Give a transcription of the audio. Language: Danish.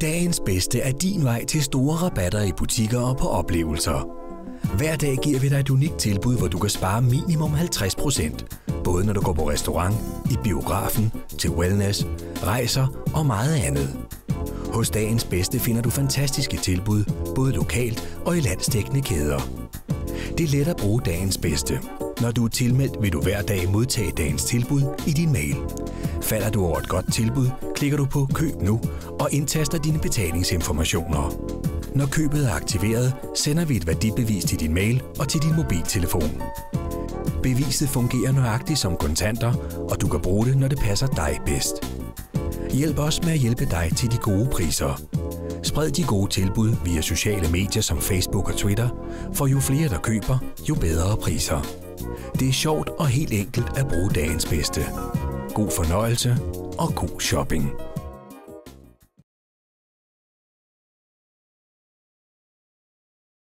Dagens bedste er din vej til store rabatter i butikker og på oplevelser. Hver dag giver vi dig et unikt tilbud, hvor du kan spare minimum 50%. Både når du går på restaurant, i biografen, til wellness, rejser og meget andet. Hos Dagens Bedste finder du fantastiske tilbud, både lokalt og i landsdækkende kæder. Det er let at bruge Dagens Bedste. Når du er tilmeldt, vil du hver dag modtage dagens tilbud i din mail. Falder du over et godt tilbud, klikker du på Køb nu og indtaster dine betalingsinformationer. Når købet er aktiveret, sender vi et værdibevis til din mail og til din mobiltelefon. Beviset fungerer nøjagtigt som kontanter, og du kan bruge det, når det passer dig bedst. Hjælp os med at hjælpe dig til de gode priser. Spred de gode tilbud via sociale medier som Facebook og Twitter, for jo flere der køber, jo bedre priser. Det er sjovt og helt enkelt at bruge Dagens Bedste. God fornøjelse og god shopping.